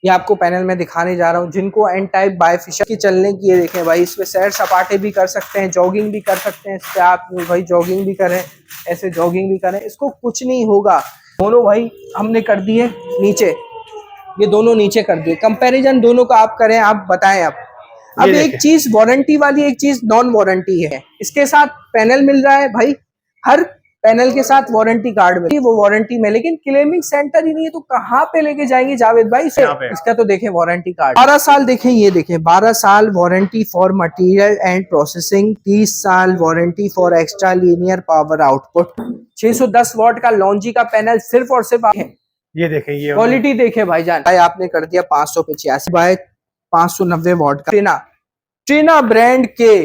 ये आपको पैनल में दिखाने जा रहा हूँ, जिनको एन टाइप बायफिशल की चलने की, ये देखें भाई, इसमें सैर सपाटे भी कर सकते हैं, जॉगिंग भी कर सकते हैं, इस पे आप भाई जॉगिंग भी करें, ऐसे जॉगिंग भी करें, इसको कुछ नहीं होगा। दोनों भाई हमने कर दिए नीचे, ये दोनों नीचे कर दिए, कंपैरिजन दोनों का आप करें, आप बताएं। अब एक चीज वारंटी वाली, एक चीज नॉन वारंटी है। इसके साथ पैनल मिल रहा है भाई, हर पैनल के साथ वारंटी कार्ड में, वो वारंटी में, लेकिन क्लेमिंग सेंटर ही नहीं है, तो कहाँ पे लेके जाएंगे जावेद भाई इसे? इसका तो देखें वारंटी कार्ड 12 साल, देखें ये देखें 12 साल warranty for material and processing, 30 साल warranty for extra linear power output, 610 what का लॉन्जी का पैनल सिर्फ और सिर्फ ये देखें, ये क्वालिटी देखें भाईजान। भाई आपने कर दिया 585 बाय 590 वॉट का ट्रीना ब्रांड के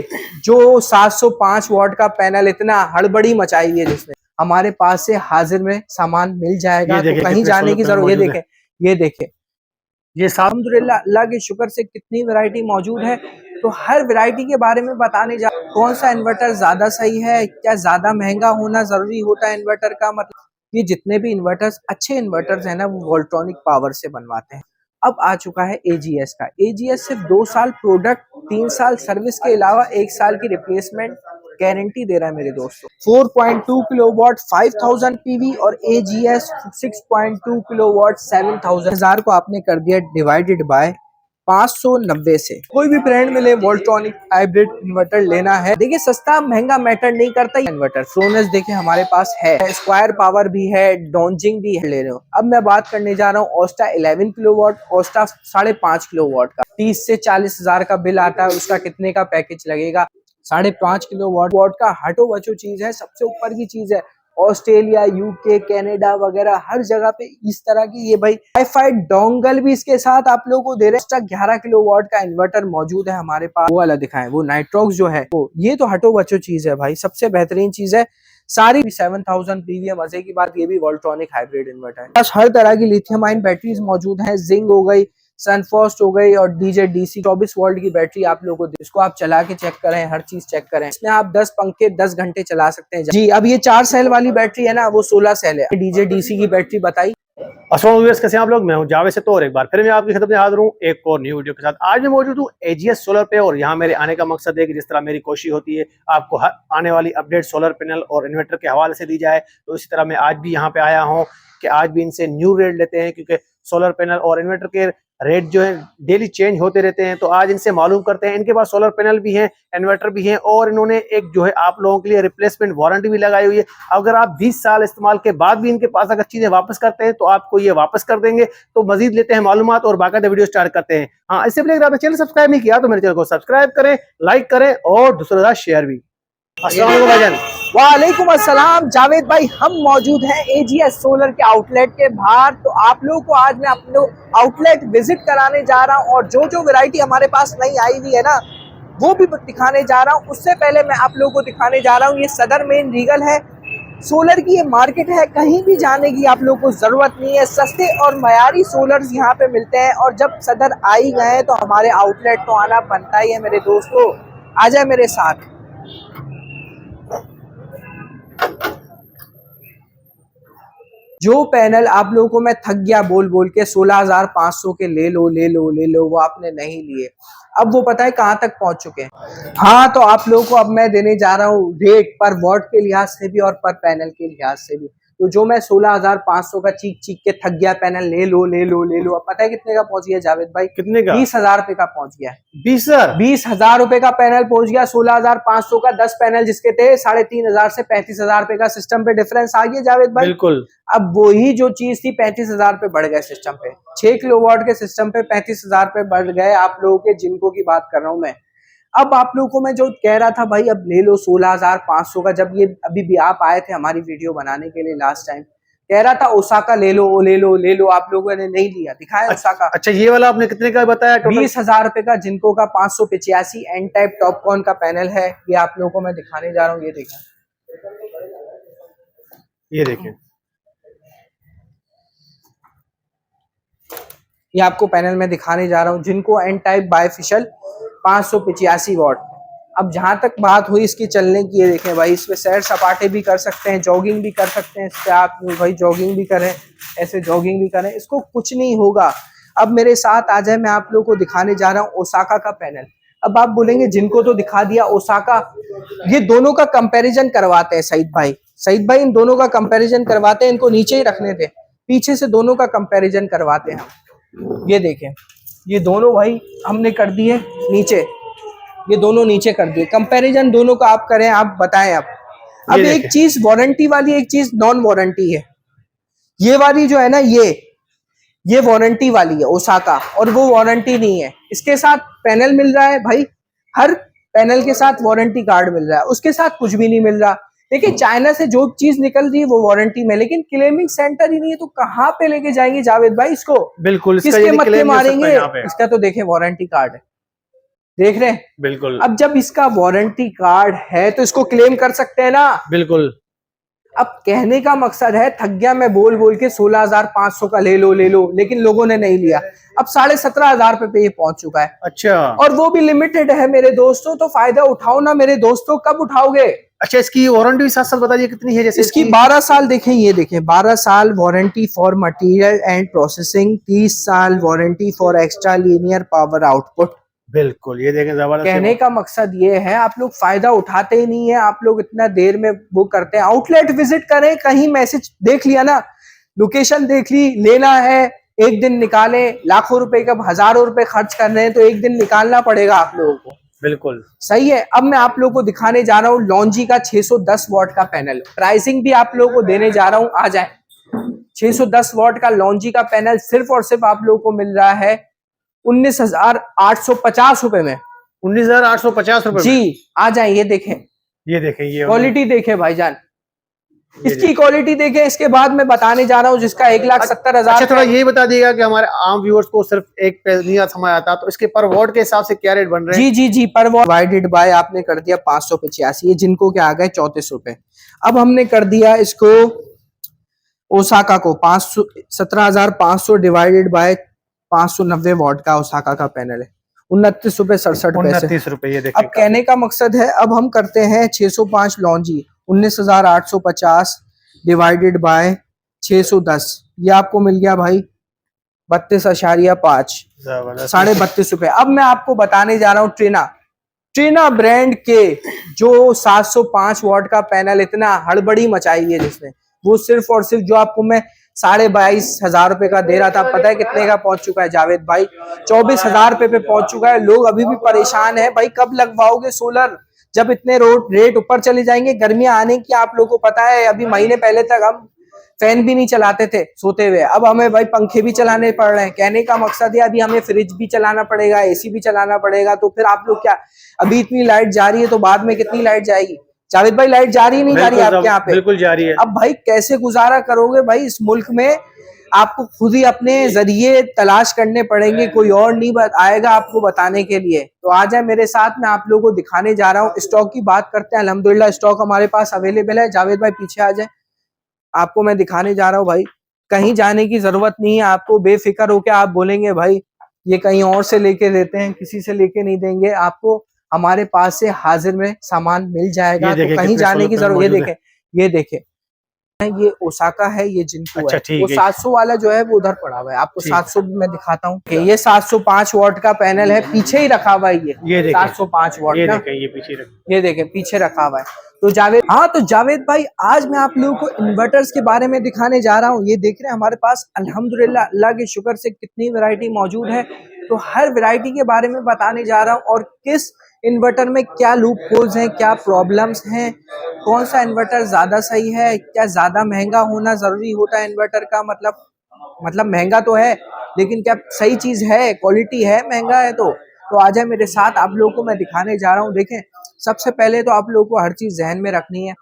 जो 705 वॉट का पैनल, इतना हड़बड़ी मचाई है जिसने, हमारे पास से हाजिर में सामान मिल जाएगा, तो कहीं जाने की जरूरत। ये देखें ये अल्हम्दुलिल्लाह अल्लाह के शुक्र से कितनी वैरायटी मौजूद है। तो हर वैरायटी के बारे में बताने जा, कौन सा इन्वर्टर ज्यादा सही है, क्या ज्यादा महंगा होना जरूरी होता है इन्वर्टर का, मतलब ये जितने भी इन्वर्टर्स अच्छे इन्वर्टर्स है ना, वो वोल्ट्रॉनिक पावर से बनवाते हैं। अब आ चुका है एजीएस का। एजीएस सिर्फ 2 साल प्रोडक्ट, 3 साल सर्विस के अलावा 1 साल की रिप्लेसमेंट गारंटी दे रहा है मेरे दोस्तों। 4.2 किलोवाट 5000 पीवी और एजीएस 6.2 किलोवाट 7000 को आपने कर दिया डिवाइडेड बाय 590 से। कोई भी ब्रांड में ले, वोल्ट्रॉनिक हाइब्रिड इन्वर्टर लेना है, देखिए सस्ता महंगा मैटर नहीं करता इन्वर्टर। फ्रोनेस देखिए हमारे पास है, स्क्वायर पावर भी है, डॉन्जिंग भी है, ले रहे हो। अब मैं बात करने जा रहा हूँ ओस्टा 11 किलोवाट, ओस्टा 5.5 किलोवाट का 30 से 40 हजार का बिल आता है, उसका कितने का पैकेज लगेगा? 5.5 किलोवाट का हटो बचो चीज है, सबसे ऊपर की चीज है। ऑस्ट्रेलिया, यूके, कनाडा वगैरह हर जगह पे इस तरह की ये भाई वाईफाई डोंगल भी इसके साथ आप लोगों को दे रहे हैं। 11 किलोवाट का इन्वर्टर मौजूद है हमारे पास, वो वाला दिखाएं, वो नाइट्रॉक्स जो है वो, ये तो हटो बचो चीज है भाई, सबसे बेहतरीन चीज है। सारी 7000 पीवी, मजे की बात ये भी वोल्ट्रॉनिक हाइब्रिड इन्वर्टर है। बस हर तरह की लिथियम आयन बैटरीज मौजूद है, जिंक हो गई, सनफॉस्ट हो गई और डीजे डीसी 24 वोल्ट की बैटरी आप लोगों को, इसको आप चला के चेक करें, हर चीज चेक करें। इसमें आप 10 पंखे 10 घंटे चला सकते हैं जी। अब ये 4 सेल वाली बैटरी है ना, वो 16 सेल है। डीजे डीसी की बैटरी बताई। अस्सलाम वालेकुम, कैसे हैं आप लोग? मैं हूं जावेद से, तो और एक बार फिर मैं आपकी खिदमत में हाजिर हूं एक और न्यू वीडियो के साथ। आज मैं मौजूद हूं एजीएस सोलर पे, और यहाँ मेरे आने का मकसद है कि जिस तरह मेरी कोशिश होती है आपको हर आने वाली अपडेट सोलर पैनल और इन्वर्टर के हवाले से दी जाए, तो इसी तरह मैं आज भी यहाँ पे आया हूँ कि आज भी इनसे न्यू रेट लेते हैं, क्योंकि सोलर पैनल और इन्वर्टर के रेट जो है डेली चेंज होते रहते हैं। तो आज इनसे मालूम करते हैं, इनके पास सोलर पैनल भी हैं, इन्वर्टर भी हैं, और इन्होंने एक जो है आप लोगों के लिए रिप्लेसमेंट वारंटी भी लगाई हुई है। अगर आप 20 साल इस्तेमाल के बाद भी इनके पास अगर चीजें वापस करते हैं तो आपको ये वापस कर देंगे। तो मजीद लेते हैं मालूमात और बाकायदा वीडियो स्टार्ट करते हैं। हाँ, इससे पहले अगर आपने चैनल सब्सक्राइब नहीं किया तो मेरे चैनल को सब्सक्राइब करें, लाइक करें और दूसरों के साथ शेयर भी। वालेकुम अस्सलाम जावेद भाई, हम मौजूद हैं एजीएस सोलर के आउटलेट के बाहर। तो आप लोगों को आज मैं अपने आउटलेट विजिट कराने जा रहा हूं, और जो जो वैरायटी हमारे पास नई आई हुई है ना, वो भी दिखाने जा रहा हूं। उससे पहले मैं आप लोगों को दिखाने जा रहा हूं, ये सदर मेन रीगल है, सोलर की ये मार्केट है, कहीं भी जाने की आप लोगों को जरूरत नहीं है। सस्ते और मयारी सोलर्स यहाँ पे मिलते हैं, और जब सदर आई गए तो हमारे आउटलेट तो आना बनता ही है मेरे दोस्तों। आ जाए मेरे साथ। जो पैनल आप लोगों को मैं थक गया बोल बोल के 16,500 के ले लो ले लो ले लो, वो आपने नहीं लिए, अब वो पता है कहाँ तक पहुंच चुके हैं। हाँ, तो आप लोगों को अब मैं देने जा रहा हूँ रेट पर वॉट के लिहाज से भी और पर पैनल के लिहाज से भी। तो जो मैं 16,500 का चीख चीख के थक गया पैनल ले लो ले लो ले लो, अब पता है कितने का पहुंच गया जावेद भाई? कितने का? 20,000 रुपए का पहुंच गया। 20,000 रुपए का पैनल पहुंच गया। 16,500 का 10 पैनल जिसके थे 3,500 से 35,000 रुपए का सिस्टम पे डिफरेंस आ गया जावेद भाई। बिल्कुल। अब वही जो चीज थी 35,000 पे बढ़ गए सिस्टम पे, 6 किलोवाट के सिस्टम पे 35,000 पे बढ़ गए आप लोगों के, जिनको की बात कर रहा हूं मैं। अब आप लोगों को मैं जो कह रहा था भाई, अब ले लो 16,500 का, जब ये अभी भी आप आए थे हमारी वीडियो बनाने के लिए लास्ट टाइम, कह रहा था ओसाका ले लो ले लो ले लो, आप लोगों ने नहीं लिया, दिखाया ओसाका। अच्छा, ये वाला आपने कितने का बताया? 20,000 रुपए का, जिनको का 585 एन टाइप टॉपकॉन का पैनल है, ये आप लोगों को मैं दिखाने जा रहा हूँ। ये देखें, ये देखें, ये आपको पैनल में दिखाने जा रहा हूँ, जिनको एन टाइप बायफिशल 585 वॉट। अब जहां तक बात हुई इसकी चलने की, ये देखें भाई, इसमें सैर सपाटे भी कर सकते हैं, जॉगिंग भी कर सकते हैं, इस पे आप भाई जॉगिंग भी करें, ऐसे जॉगिंग भी करें, इसको कुछ नहीं होगा। अब मेरे साथ आ जाए, मैं आप लोगों को दिखाने जा रहा हूँ ओसाका का पैनल। अब आप बोलेंगे जिनको तो दिखा दिया ओसाका, ये दोनों का कंपैरिजन करवाते हैं सईद भाई। सईद भाई इन दोनों का कंपैरिजन करवाते हैं, इनको नीचे ही रखने थे, पीछे से दोनों का कंपैरिजन करवाते हैं। ये देखें, ये दोनों भाई हमने कर दिए नीचे, ये दोनों नीचे कर दिए, कंपैरिजन दोनों का आप करें, आप बताएं। अब एक चीज वारंटी वाली, एक चीज नॉन वारंटी है। ये वाली जो है ना, ये वारंटी वाली है ओसाका, और वो वारंटी नहीं है। इसके साथ पैनल मिल रहा है भाई, हर पैनल के साथ वारंटी कार्ड मिल रहा है, उसके साथ कुछ भी नहीं मिल रहा। देखिए चाइना से जो चीज निकल रही है वो वारंटी में, लेकिन क्लेमिंग सेंटर ही नहीं है, तो कहाँ पे लेके जाएंगे जावेद भाई इसको? बिल्कुल, किसके मत्थे मारेंगे? इसका तो देखें वारंटी कार्ड है, देख रहे हैं? बिल्कुल। अब जब इसका वारंटी कार्ड है तो इसको क्लेम कर सकते हैं ना? बिल्कुल। अब कहने का मकसद है, थक गया मैं बोल बोल के 16,500 का ले लो, लेकिन लोगों ने नहीं लिया। अब 17,500 रुपए पे ये पहुंच चुका है। अच्छा, और वो भी लिमिटेड है मेरे दोस्तों, तो फायदा उठाओ ना मेरे दोस्तों। कब उठाओगे? अच्छा, इसकी वारंटी भी साथ साथ बताइए कितनी है? जैसे इसकी 12 साल, देखें ये देखें, 12 साल warranty for material and processing, 30 साल warranty for extra linear power output. बिल्कुल, ये देखें जबरदस्त। कहने का मकसद ये है, आप लोग फायदा उठाते ही नहीं है, आप लोग इतना देर में वो करते हैं। आउटलेट विजिट करें, कहीं मैसेज देख लिया ना, लोकेशन देख ली, लेना है, एक दिन निकाले, लाखों रुपए का, हजारों रुपए खर्च कर रहे हैं तो एक दिन निकालना पड़ेगा आप लोगों को। बिल्कुल सही है। अब मैं आप लोगों को दिखाने जा रहा हूँ लॉन्जी का 610 वॉट का पैनल। प्राइसिंग भी आप लोगों को देने जा रहा हूँ, आ जाए। 610 वॉट का लॉन्जी का पैनल सिर्फ और सिर्फ आप लोगों को मिल रहा है 19,850 रुपए में। 19,850 रुपए जी, आ जाए। ये देखें, ये क्वालिटी देखें भाईजान, इसकी क्वालिटी देखें। इसके बाद मैं बताने जा रहा हूँ जिसका 1,70,000। अच्छा, थोड़ा ये बता दिएगा कि हमारे आम व्यूअर्स को सिर्फ एक नहीं समझ आता, तो इसके पर वॉट के हिसाब से क्या रेट बन रहे हैं? जी पर वॉट डिवाइडेड बाय आपने कर दिया 585, ये जिनको क्या आ गए 34 रुपए। अब हमने कर दिया इसको ओसाका को 17,500 डिवाइडेड बाय 590 वॉट का ओसाका का पैनल है 29 रुपए 67 पैसे। 29 रुपए, ये देखिए। अब कहने का मकसद है, अब हम करते हैं 605 लॉन्जी 19,850 डिवाइडेड बाय 610, ये आपको मिल गया भाई 32.5, 32.5 रुपए। अब मैं आपको बताने जा रहा हूँ ट्रेना ब्रांड के जो 705 वॉट का पैनल, इतना हड़बड़ी मचाई है जिसने, वो सिर्फ और सिर्फ जो आपको मैं 22,500 रुपए का दे रहा था, पता है कितने का पहुंच चुका है जावेद भाई? 24,000 रुपए पे पहुंच चुका है। लोग अभी भी परेशान है भाई, कब लगवाओगे सोलर? जब इतने रेट ऊपर चले जाएंगे, गर्मियां आने की आप लोगों को पता है। अभी महीने पहले तक हम फैन भी नहीं चलाते थे सोते हुए, अब हमें भाई पंखे भी चलाने पड़ रहे हैं। कहने का मकसद है अभी हमें फ्रिज भी चलाना पड़ेगा, एसी भी चलाना पड़ेगा। तो फिर आप लोग क्या, अभी इतनी लाइट जा रही है तो बाद में कितनी लाइट जाएगी? जावेद भाई लाइट जा रही है, नहीं जा रही है आपके यहाँ पे? बिल्कुल जा रही है। अब भाई कैसे गुजारा करोगे भाई इस मुल्क में? आपको खुद ही अपने जरिए तलाश करने पड़ेंगे, कोई और नहीं आएगा आपको बताने के लिए। तो आ जाए मेरे साथ, मैं आप लोगों को दिखाने जा रहा हूँ। स्टॉक की बात करते हैं, अल्हम्दुलिल्लाह स्टॉक हमारे पास अवेलेबल है। जावेद भाई पीछे आ जाए, आपको मैं दिखाने जा रहा हूँ भाई। कहीं जाने की जरूरत नहीं है आपको, बेफिक्र होकर आप बोलेंगे भाई ये कहीं और से लेके देते हैं, किसी से लेके नहीं देंगे आपको, हमारे पास से हाजिर में सामान मिल जाएगा। तो कहीं जाने की जरूरत, ये देखें ये ओसाका है, ये जिनको अच्छा, है। वो 700 वाला जो है वो उधर पड़ा हुआ है, आपको 700 भी मैं दिखाता हूँ। ये 705 वॉट का पैनल है, पीछे ही रखा हुआ है ये 705 वॉट का। ये देखें पीछे रखा हुआ है। तो जावेद भाई आज मैं आप लोगों को इन्वर्टर्स के बारे में दिखाने जा रहा हूँ। ये देख रहे हैं हमारे पास अल्हम्दुलिल्लाह अल्लाह के शुक्र से कितनी वैरायटी मौजूद है। तो हर वैरायटी के बारे में बताने जा रहा हूँ, और किस इन्वर्टर में क्या लूप होल्स हैं, क्या प्रॉब्लम्स हैं, कौन सा इन्वर्टर ज्यादा सही है, क्या ज्यादा महंगा होना जरूरी होता है इन्वर्टर का? मतलब महंगा तो है, लेकिन क्या सही चीज है, क्वालिटी है, महंगा है? तो आ जाए मेरे साथ, आप लोगों को मैं दिखाने जा रहा हूँ। देखें सबसे पहले तो आप लोगों को हर चीज जहन में रखनी है,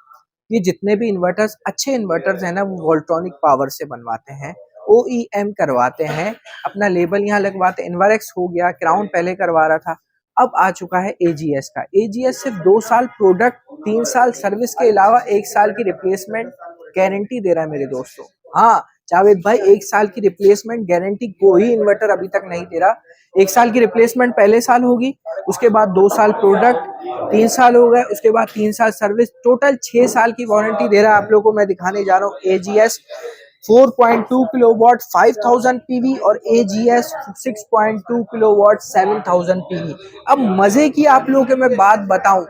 ये जितने भी इन्वर्टर्स, अच्छे इन्वर्टर्स हैं ना, वो वोल्ट्रॉनिक पावर से बनवाते हैं, OEM करवाते हैं, अपना लेबल यहाँ लगवाते हैं। इन्वारेक्स हो गया, क्राउन पहले करवा रहा था, अब आ चुका है AGS का। AGS सिर्फ 2 साल प्रोडक्ट, 3 साल सर्विस के अलावा 1 साल की रिप्लेसमेंट गारंटी दे रहा है मेरे दोस्तों। हाँ जावेद भाई, 1 साल की रिप्लेसमेंट गारंटी कोई इन्वर्टर अभी तक नहीं दे रहा। 1 साल की रिप्लेसमेंट पहले साल होगी, उसके बाद 2 साल प्रोडक्ट, 3 साल हो गए, उसके बाद 3 साल सर्विस, टोटल 6 साल की वारंटी दे रहा है। आप लोगों को मैं दिखाने जा रहा हूँ AGS 4.2 किलोवाट 5000 पीवी और AGS 6.2 किलोवाट 7000 पीवी। अब मजे की आप लोगों को मैं बात बताऊं,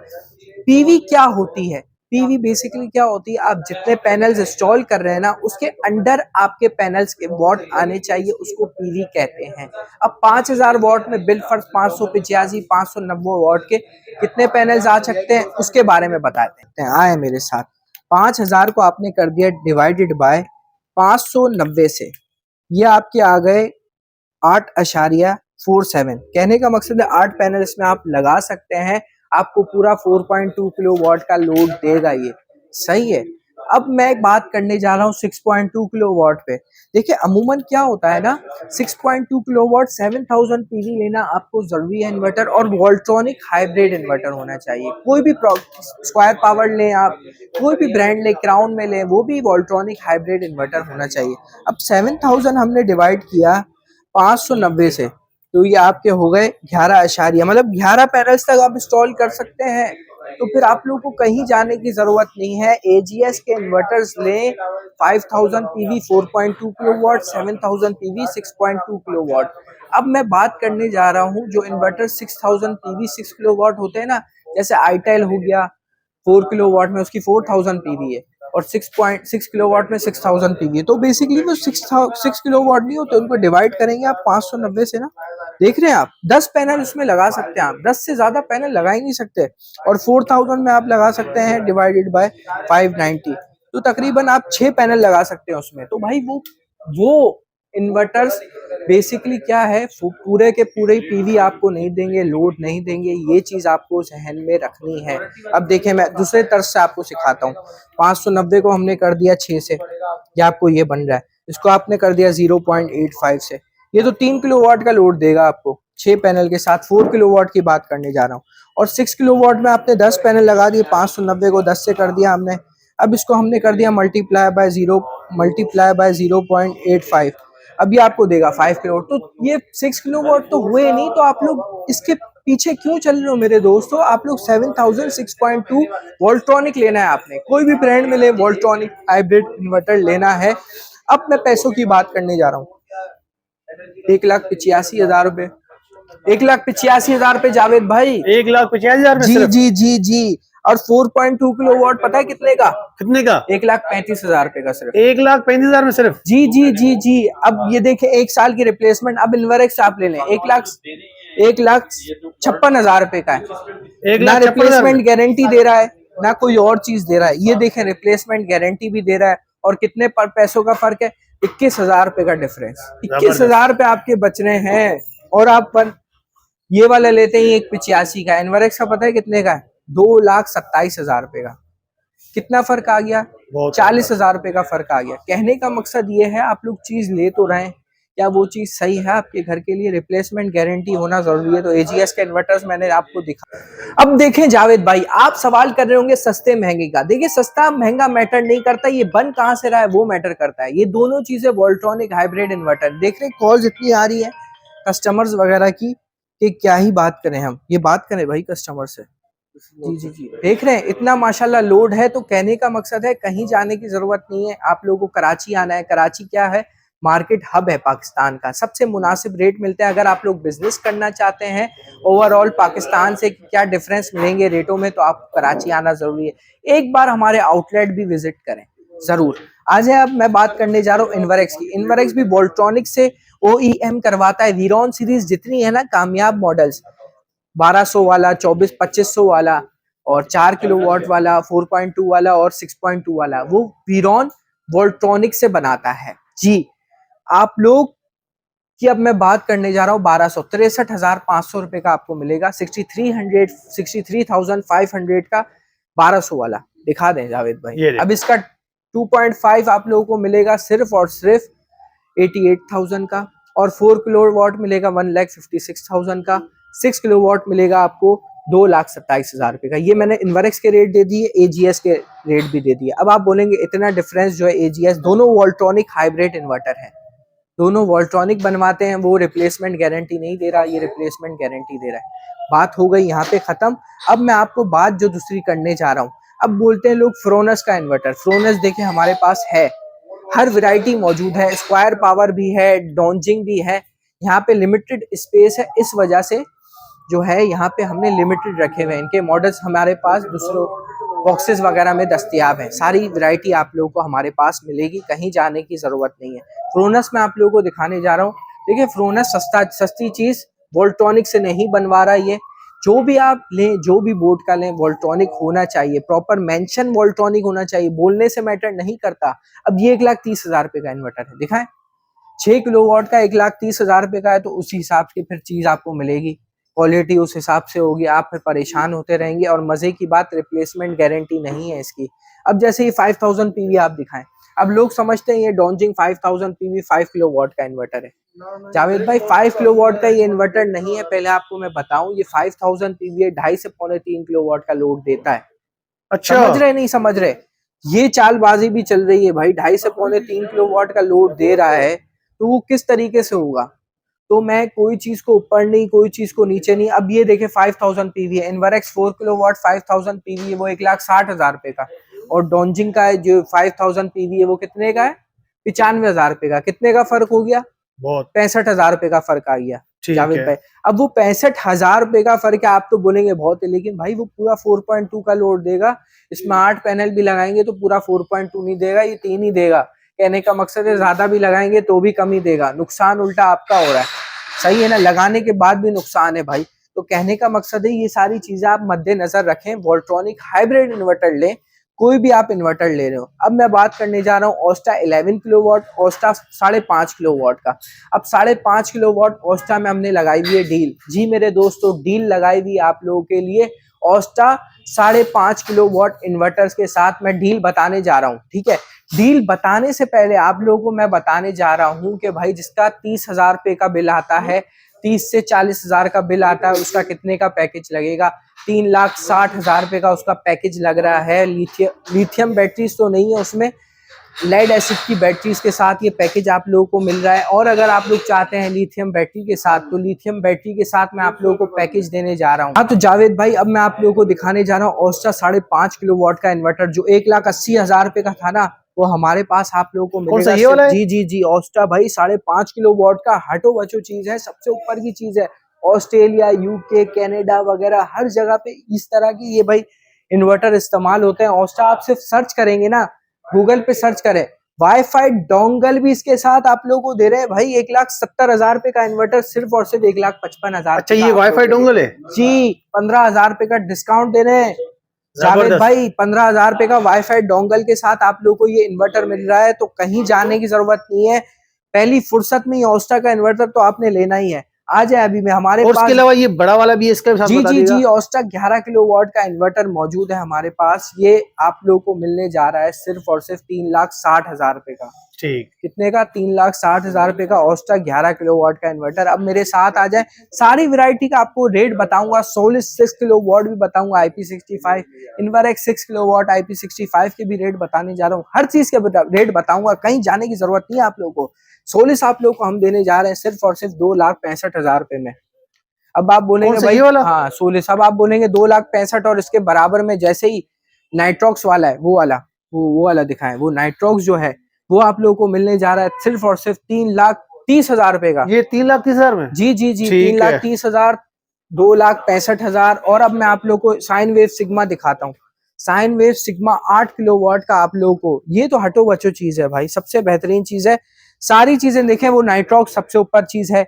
पीवी क्या होती है। पीवी बेसिकली क्या होती है, आप जितने पैनल्स इंस्टॉल कर रहे हैं ना, उसके अंडर आपके पैनल्स के वॉट आने चाहिए, उसको पीवी कहते हैं। अब 5000 वॉट में बिल फर्ज 585 590 वॉट के कितने पैनल्स आ सकते हैं, उसके बारे में बताते हैं। आए मेरे साथ, 5000 को आपने कर दिया डिवाइडेड बाय 590 से, ये आपके आ गए 8.47। कहने का मकसद है 8 पैनल इसमें आप लगा सकते हैं, आपको पूरा 4.2 किलोवाट का लोड देगा ये। सही है। अब मैं एक बात करने जा रहा हूँ 6.2 किलोवाट पे। देखिए अमूमन क्या होता है ना, 6.2 किलोवाट 7000 पीवी लेना आपको जरूरी है इन्वर्टर, और वोल्ट्रॉनिक हाइब्रिड इन्वर्टर होना चाहिए। कोई भी स्क्वायर पावर लें आप, कोई भी ब्रांड लें, क्राउन में लें, वो भी वोल्ट्रॉनिक हाइब्रिड इन्वर्टर होना चाहिए। अब 7000 हमने डिवाइड किया 590 से, तो ये आपके हो गए 11 मतलब 11 पैनल्स तक आप इंस्टॉल कर सकते हैं। तो फिर आप लोगों को कहीं जाने की जरूरत नहीं है। AGS के इन्वर्टर्स लें, 5000 पीवी 4.2 किलोवाट, 7000 पीवी 6.2 किलोवाट। अब मैं बात करने जा रहा हूँ जो इन्वर्टर 6000 पीवी 6 किलोवाट होते हैं ना, जैसे आईटेल हो गया 4 किलोवाट में उसकी 4000 पीवी है, और 6.6 किलोवाट में 6000 पीवी है। तो बेसिकली वो 6 किलोवाट नहीं होते, उनको डिवाइड करेंगे आप 590 से ना, देख रहे हैं आप 10 पैनल उसमें लगा सकते हैं आप, 10 से ज्यादा पैनल लगा ही नहीं सकते। और 4000 में आप लगा सकते हैं डिवाइडेड बाय 590, तो तकरीबन आप 6 पैनल लगा सकते हैं उसमें। तो भाई वो इन्वर्टर्स बेसिकली क्या है, पूरे के पूरे पीवी आपको नहीं देंगे, लोड नहीं देंगे, ये चीज आपको जहन में रखनी है। अब देखिए मैं दूसरे तर्ज से आपको सिखाता हूँ। 590 को हमने कर दिया 6 से, ये आपको ये बन रहा है। इसको आपने कर दिया 0.85 से, ये तो 3 किलोवाट का लोड देगा आपको 6 पैनल के साथ। 4 किलोवाट की बात करने जा रहा हूँ। और 6 किलोवाट में आपने 10 पैनल लगा दिए, 590 को 10 से कर दिया हमने। अब इसको हमने कर दिया मल्टीप्लाई बाय 0.85, अभी आपको देगा 5 किलोवाट। तो ये 6 किलोवाट तो हुए नहीं, तो आप लोग इसके पीछे क्यों चल रहे हो मेरे दोस्तों। आप लोग 7000 6.2 वोल्ट्रॉनिक लेना है आपने, कोई भी ब्रांड में ले, वोल्ट्रॉनिक हाइब्रिड इन्वर्टर लेना है। अब मैं पैसों की बात करने जा रहा हूँ। 1,85,000 रुपए, 1,85,000 रुपए जावेद भाई, 1,85,000 में जी सिर्फ? जी जी जी। और 4.2 किलोवाट पता है कितने का? कितने का? 1,35,000 रुपए का सिर्फ। 1,35,000 में सिर्फ? जी जी जी जी। अब ये देखें 1 साल की रिप्लेसमेंट, अब इन्वर्क्स आप ले लें 1,56,000 रुपए का है। ना 1,56,000 रिप्लेसमेंट गारंटी दे रहा है, ना कोई और चीज दे रहा है। ये देखें रिप्लेसमेंट गारंटी भी दे रहा है, और कितने पर पैसों का फर्क है, 21,000 रुपए का डिफरेंस। 21,000 रुपए आपके बच रहे हैं। और आप ये वाला लेते हैं 1,85 का, इन्वर्क्स का पता है कितने का है? 2,27,000 रुपए का। कितना फर्क आ गया? 40,000 रुपए का फर्क आ गया। कहने का मकसद ये है, आप लोग चीज ले तो रहे हैं, क्या वो चीज सही है आपके घर के लिए? रिप्लेसमेंट गारंटी होना जरूरी है। तो AGS के इन्वर्टर्स मैंने आपको दिखा। अब देखें जावेद भाई, आप सवाल कर रहे होंगे सस्ते महंगे का। देखिए सस्ता महंगा मैटर नहीं करता, ये बन कहां से रहा है वो मैटर करता है। ये दोनों चीजें वोल्ट्रॉनिक हाइब्रिड इन्वर्टर। देख रहे कॉल्स इतनी आ रही है कस्टमर्स वगैरह की कि क्या ही बात करें हम। ये बात करें भाई कस्टमर से। जी जी जी, देख रहे हैं इतना माशाल्लाह लोड है। तो कहने का मकसद है कहीं जाने की जरूरत नहीं है, आप लोगों को कराची आना है। कराची क्या है, मार्केट हब है पाकिस्तान का, सबसे मुनासिब रेट मिलते हैं। अगर आप लोग बिजनेस करना चाहते हैं ओवरऑल पाकिस्तान से क्या डिफरेंस मिलेंगे रेटों में, तो आप कराची आना जरूरी है। एक बार हमारे आउटलेट भी विजिट करें जरूर। आज है, अब मैं बात करने जा रहा हूँ इन्वर्क्स की। इन्वर्क्स भी वोल्ट्रॉनिक से OEM करवाता है। वीरॉन सीरीज जितनी है ना कामयाब मॉडल्स, 1200 वाला, 24-2500 वाला, और 4 किलोवाट वाला, 4.2 वाला और 6.2 वाला, वो वीरॉन वोल्ट्रॉनिक से बनाता है जी। आप लोग की अब मैं बात करने जा रहा हूँ 63,500 रुपए का आपको मिलेगा। 63,500 का 1200 वाला दिखा दें जावेद भाई। अब इसका 2.5 आप लोगों को मिलेगा सिर्फ और सिर्फ 88,000 का, और 4 किलोवाट मिलेगा 1,56,000 का, 6 किलोवाट मिलेगा आपको 2,27,000 रुपए का। ये मैंने इन्वर्क्स के रेट दे दिए, AGS के रेट भी दे दिए। अब आप बोलेंगे इतना डिफरेंस जो है AGS, दोनों वोल्ट्रॉनिक हाइब्रिड इन्वर्टर है, दोनों वोल्ट्रॉनिक बनवाते हैं। वो रिप्लेसमेंट गारंटी नहीं दे रहा, ये रिप्लेसमेंट गारंटी दे रहा है। बात हो गई यहाँ पे खत्म। अब मैं आपको बात जो दूसरी करने जा रहा हूँ। अब बोलते हैं लोग फ्रोनस का इन्वर्टर। फ्रोनस देखें हमारे पास है, हर वैरायटी मौजूद है, स्क्वायर पावर भी है, डॉन्जिंग भी है। यहाँ पे लिमिटेड स्पेस है, इस वजह से जो है यहाँ पे हमने लिमिटेड रखे हुए हैं। इनके मॉडल्स हमारे पास दूसरों बॉक्सेस वगैरह में दस्तयाब है। सारी वैरायटी आप लोगों को हमारे पास मिलेगी, कहीं जाने की जरूरत नहीं है। फ्रोनस में आप लोगों को दिखाने जा रहा हूँ। देखिए फ्रोनस सस्ती चीज वोल्ट्रॉनिक से नहीं बनवा रहा। ये जो भी आप लें, जो भी बोर्ड का लें, वोल्ट्रॉनिक होना चाहिए, प्रॉपर मेंशन वोल्ट्रॉनिक होना चाहिए, बोलने से मैटर नहीं करता। अब ये 1,30,000 रुपए का इन्वर्टर है, दिखाएं 6 किलोवाट का 1,30,000 रुपए का है, तो उसी हिसाब की फिर चीज आपको मिलेगी, क्वालिटी उस हिसाब से होगी। आप फिर परेशान होते रहेंगे। और मजे की बात, रिप्लेसमेंट गारंटी नहीं है इसकी। अब जैसे ये 5000 पीवी आप दिखाएं, अब लोग समझते हैं ये डॉन्जिंग 5000 पीवी 5 किलोवाट का इन्वर्टर है। जावेद भाई 5 किलोवाट का ये इन्वर्टर नहीं है। पहले आपको मैं बताऊं, ये 5000 पीवी है, 2.5 से 3.5 किलोवाट का लोड देता है। अच्छा, समझ रहे नहीं समझ रहे? ये चालबाजी भी चल रही है भाई। 2.5 से 3.5 किलोवाट का लोड दे रहा है, तो वो किस तरीके से होगा? तो मैं कोई चीज को ऊपर नहीं, कोई चीज को नीचे नहीं। अब ये देखे 5000 पीवी है, इन्वर्क्स 4 किलोवाट 5000 पीवी है, वो 1,60,000 रुपए का। और डॉन्जिंग का है जो 5000 पीवी है, वो कितने का है? 95,000 रुपए का। कितने का फर्क हो गया? बहुत 65,000 रुपए का फर्क आ गया जावेद है। भाई। अब वो 65,000 रुपए का फर्क है, आप तो बोलेंगे बहुत है, लेकिन भाई वो पूरा 4.2 का लोड देगा। इसमें 8 पैनल भी लगाएंगे तो पूरा 4.2 नहीं देगा, ये 3 ही देगा। कहने का मकसद है ज्यादा भी लगाएंगे तो भी कम ही देगा, नुकसान उल्टा आपका हो रहा है। सही है ना? लगाने के बाद भी नुकसान है भाई। तो कहने का मकसद है ये सारी चीजें आप मद्देनजर रखें। वोल्ट्रॉनिक हाइब्रिड इन्वर्टर लें, कोई भी आप इन्वर्टर ले रहे हो। अब मैं बात करने जा रहा हूँ ओस्टा 11 किलोवाट, ओस्टा 5.5 किलोवाट का। अब 5.5 किलोवाट ओस्टा में हमने लगाई हुई है डील। जी मेरे दोस्तों, डील लगाई हुई आप लोगों के लिए ओस्टा 5.5 किलोवाट इन्वर्टर्स के साथ मैं डील बताने जा रहा हूँ। ठीक है, डील बताने से पहले आप लोगों को मैं बताने जा रहा हूँ कि भाई जिसका 30,000 रुपए का बिल आता है, 30 से 40,000 का बिल आता है, उसका कितने का पैकेज लगेगा? 3,60,000 रुपए का उसका पैकेज लग रहा है। लिथियम बैटरीज तो नहीं है उसमें, लेड एसिड की बैटरीज के साथ ये पैकेज आप लोगों को मिल रहा है। और अगर आप लोग चाहते हैं लिथियम बैटरी के साथ, तो लिथियम बैटरी के साथ मैं आप लोगों को पैकेज देने जा रहा हूँ। हाँ तो जावेद भाई, अब मैं आप लोगों को दिखाने जा रहा हूँ ओस्टा 5.5 किलोवाट का इन्वर्टर, जो 1,80,000 रुपए का था ना, वो हमारे पास आप लोगों को मिलेगा। ये वाला है? जी जी जी, ओस्टा भाई 5.5 किलोवाट का हटो बचो चीज है, सबसे ऊपर की चीज है। ऑस्ट्रेलिया, यूके, कनाडा वगैरह हर जगह पे इस तरह की ये भाई इन्वर्टर इस्तेमाल होते हैं। ओस्टा आप सिर्फ सर्च करेंगे ना, गूगल पे सर्च करें, वाईफाई डोंगल भी इसके साथ आप लोगों को दे रहे हैं भाई। 1,70,000 रुपए का इन्वर्टर सिर्फ और सिर्फ 1,55,000। अच्छा, ये वाईफाई डोंगल है जी, 15,000 रुपए का डिस्काउंट दे रहे हैं जावेद भाई। 15,000 रुपए का वाईफाई डोंगल के साथ आप लोगों को ये इन्वर्टर मिल रहा है, तो कहीं जाने की जरूरत नहीं है। पहली फुर्सत में ओस्टा का इन्वर्टर तो आपने लेना ही है। आ जाए अभी में हमारे और पास। इसके अलावा ये बड़ा वाला भी है, इसका साथ बता दीजिएगा। जी, ओस्टा 11 किलोवाट का इन्वर्टर मौजूद है हमारे पास। ये आप लोगों को मिलने जा रहा है सिर्फ और सिर्फ 3,60,000 रुपए का। ठीक, कितने का? 3,60,000 रुपए का ओस्टा 11 किलोवाट का इन्वर्टर। अब मेरे साथ आ जाए, सारी वैरायटी का आपको रेट बताऊंगा। सोलिस 6 किलोवाट भी बताऊंगा, IP65, इन्वर्क्स 6 किलोवाट IP65 के भी रेट बताने जा रहा हूँ। हर चीज के रेट बताऊंगा, कहीं जाने की जरूरत नहीं है आप लोगों को। सोलिस आप लोग को हम देने जा रहे हैं सिर्फ और सिर्फ 2,65,000 रुपए में। अब आप बोलेंगे भाई, हाँ सोलिस, अब आप बोलेंगे 2,65,000 और इसके बराबर में जैसे ही नाइट्रॉक्स वाला है, वो वाला दिखाएं। वो नाइट्रॉक्स जो है वो आप लोगों को मिलने जा रहा है सिर्फ और सिर्फ 3,30,000 रुपए का। ये 3,30,000 में? जी जी जी, 3,30,000, 2,65,000। और अब मैं आप लोगों को साइन वेव सिग्मा दिखाता हूँ। साइन वेव सिग्मा 8 किलोवाट का आप लोगों को, ये तो हटो बचो चीज है भाई, सबसे बेहतरीन चीज है। सारी चीजें देखें, वो नाइट्रॉक्स सबसे ऊपर चीज है,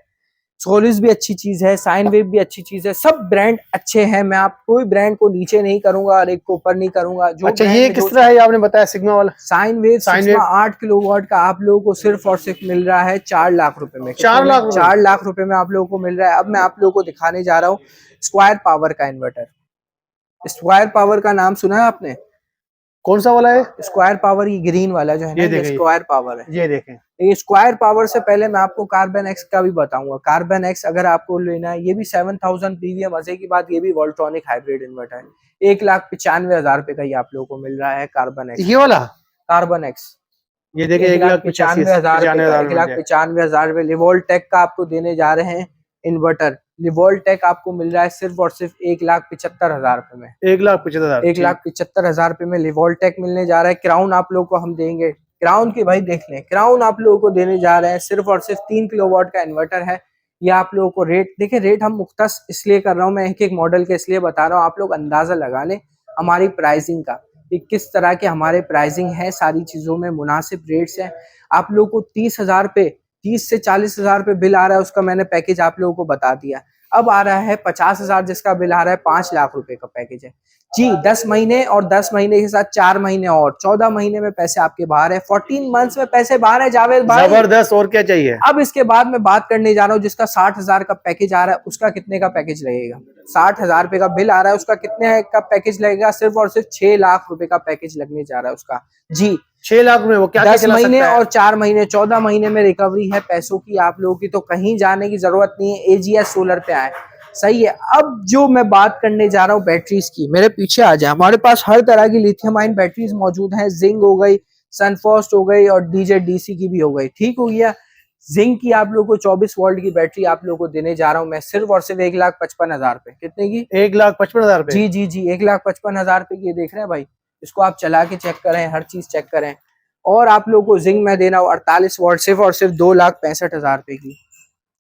सोलिस भी अच्छी चीज है, साइन वेव भी अच्छी चीज है, सब ब्रांड अच्छे हैं। मैं आप कोई ब्रांड को नीचे नहीं करूंगा और एक को ऊपर नहीं करूंगा। जो अच्छा, ये किस तरह है आपने बताया सिग्मा वाला? साइन वेव सिग्मा 8 किलोवाट का आप लोगों को सिर्फ और सिर्फ मिल रहा है 4 लाख रुपए में। 4 लाख रुपए में आप लोगों को मिल रहा है। अब मैं आप लोगों को दिखाने जा रहा हूँ स्क्वायर पावर का इन्वर्टर। स्क्वायर पावर का नाम सुना है आपने? कौन सा वाला है? स्क्वायर पावर, ये ग्रीन वाला जो है ना, ये स्क्वायर पावर है। ये देखें, ये स्क्वायर पावर से पहले मैं आपको कार्बन एक्स का भी बताऊंगा। कार्बन एक्स अगर आपको लेना है, ये भी 7,000 पीवी है। मजे की बात, ये भी वोल्ट्रॉनिक हाइब्रिड इन्वर्टर है। 1,95,000 रुपए का ये आप लोगों को मिल रहा है कार्बन एक्स। ये वाला कार्बन एक्स, ये देखिए 1,95,000 1,95,000 रुपए। लिवोल्टेक का आपको देने जा रहे हैं इन्वर्टर। लिवोल्टेक आपको मिल रहा है सिर्फ और सिर्फ 1,75,000 रुपए में। 1,75,000 1,75,000 रुपए में लिवोल्टेक मिलने जा रहा है। क्राउन आप लोग को हम देंगे, क्राउन की भाई देख लें, क्राउन आप लोगों को देने जा रहे हैं सिर्फ और सिर्फ 3 किलोवाट का इन्वर्टर है। ये आप लोगों को रेट देखिए, रेट हम मुख्तस इसलिए कर रहा हूँ मैं, एक एक मॉडल के इसलिए बता रहा हूँ, आप लोग अंदाजा लगा लें हमारी प्राइसिंग का कि किस तरह के हमारे प्राइसिंग है, सारी चीजों में मुनासिब रेट्स हैं। आप लोगों को 30,000 पे 30 से 40,000 पे बिल आ रहा है, उसका मैंने पैकेज आप लोगों को बता दिया। अब आ रहा है 50,000 जिसका बिल आ रहा है, 5 लाख रुपए का पैकेज है जी। 10 महीने और 10 महीने के साथ 4 महीने और 14 महीने में पैसे आपके बाहर है, 14 मंथ्स में पैसे बाहर है जावेद भाई, जबरदस्त। और क्या चाहिए। अब इसके बाद मैं बात करने जा रहा हूँ जिसका 60,000 का पैकेज आ रहा है, उसका कितने का पैकेज लगेगा। 60,000 रुपए का बिल आ रहा है, उसका कितने का पैकेज लगेगा, सिर्फ और सिर्फ 6 लाख रुपए का पैकेज लगने जा रहा है उसका जी। 6 लाख में वो क्या 10 चला महीने सकता है? और 4 महीने 14 महीने में रिकवरी है पैसों की आप लोगों की, तो कहीं जाने की जरूरत नहीं है, एजीएस सोलर पे आए। सही है। अब जो मैं बात करने जा रहा हूँ बैटरीज की, मेरे पीछे आ जाए, हमारे पास हर तरह की लिथियम आयन बैटरीज मौजूद हैं। जिंक हो गई, सनफॉस्ट हो गई और डीजे डीसी की भी हो गई, ठीक हो गया। जिंक की आप लोग को 24 वोल्ट की बैटरी आप लोग को देने जा रहा हूँ मैं सिर्फ और सिर्फ 1,55,000 पे। कितने की? 1,55,000 पे। जी जी जी, 1,55,000 पे की देख रहे हैं भाई, इसको आप चला के चेक करें, हर चीज चेक करें। और आप लोग को जिंक में देना 48 वोल्ट सिर्फ और सिर्फ 2,65,000 रुपए की।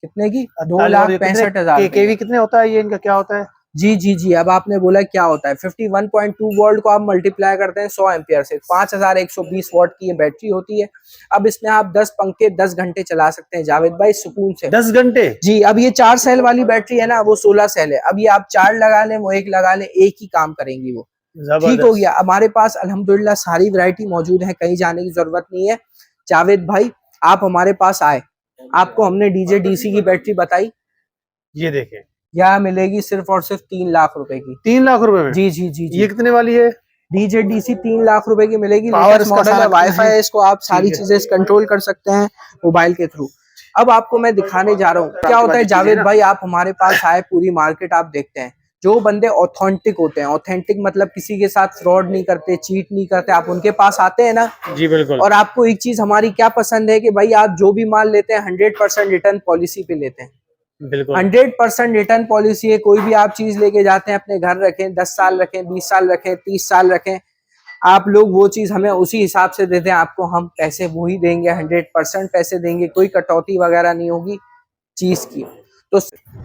कितने की? 2,65,000। केवी कितने होता है ये, इनका क्या होता है? जी जी जी, अब आपने बोला क्या होता है, 51.2 वोल्ट को आप मल्टीप्लाई करते हैं 100 एम्पियर से, 5,120 वॉट की ये बैटरी होती है। अब इसमें आप 10 पंखे 10 घंटे चला सकते हैं जावेद भाई सुकून से। 10 घंटे जी। अब ये 4 सेल वाली बैटरी है ना, वो 16 सेल है। अब ये आप 4 लगा लें, वो 1 लगा लें, एक ही काम करेंगी वो। ठीक हो गया। हमारे पास अल्हम्दुलिल्लाह सारी वैरायटी मौजूद है, कहीं जाने की जरूरत नहीं है। जावेद भाई आप हमारे पास आए, आपको हमने डीजे डीसी की बैटरी बताई, ये देखें, यह मिलेगी सिर्फ और सिर्फ 3 लाख रुपए की। 3 लाख रुपए में? जी जी जी जी। ये कितने वाली है? डीजे डीसी 3 लाख रुपए की मिलेगी। पावर मॉडल है, वाईफाई है, इसको आप सारी चीजें कंट्रोल कर सकते हैं मोबाइल के थ्रू। अब आपको मैं दिखाने जा रहा हूँ क्या होता है जावेद भाई, आप हमारे पास आए, पूरी मार्केट आप देखते हैं, जो बंदे ऑथेंटिक होते हैं, ऑथेंटिक मतलब किसी के साथ फ्रॉड नहीं करते, चीट नहीं करते, आप उनके पास आते हैं ना। जी बिल्कुल। और आपको एक चीज हमारी क्या पसंद है कि भाई आप जो भी माल लेते हैं 100% रिटर्न पॉलिसी पे लेते हैं। बिल्कुल 100% रिटर्न पॉलिसी है। कोई भी आप चीज लेके जाते हैं, अपने घर रखें, 10 साल रखें, 20 साल रखें, 30 साल रखें, आप लोग वो चीज हमें उसी हिसाब से देते हैं, आपको हम पैसे वही देंगे, 100% पैसे देंगे, कोई कटौती वगैरह नहीं होगी चीज की। तो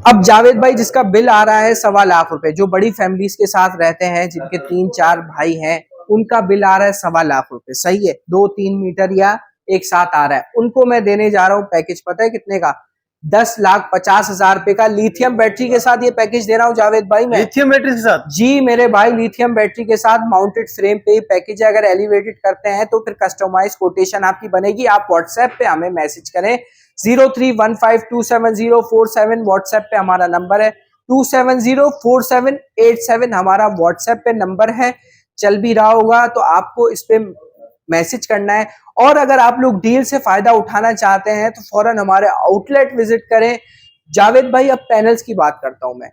अब जावेद भाई जिसका बिल आ रहा है 1.25 लाख रुपए, जो बड़ी फैमिलीज के साथ रहते हैं, जिनके 3-4 भाई हैं, उनका बिल आ रहा है 1.25 लाख रुपए। सही है, 2-3 मीटर या एक साथ आ रहा है, उनको मैं देने जा रहा हूँ पैकेज, पता है कितने का? 10,50,000 रुपए का लिथियम बैटरी के साथ ये पैकेज दे रहा हूँ जावेद भाई मैं। लिथियम बैटरी के साथ? जी मेरे भाई, लिथियम बैटरी के साथ माउंटेड फ्रेम पे पैकेज है। अगर एलिवेटेड करते हैं तो फिर कस्टमाइज कोटेशन आपकी बनेगी। आप व्हाट्सएप पे हमें मैसेज करें 0315270447, व्हाट्सएप पे हमारा नंबर है, 2704787 हमारा व्हाट्सएप पे नंबर है। चल भी रहा होगा तो आपको इस पे मैसेज करना है। और अगर आप लोग डील से फायदा उठाना चाहते हैं तो फौरन हमारे आउटलेट विजिट करें। जावेद भाई अब पैनल्स की बात करता हूं मैं,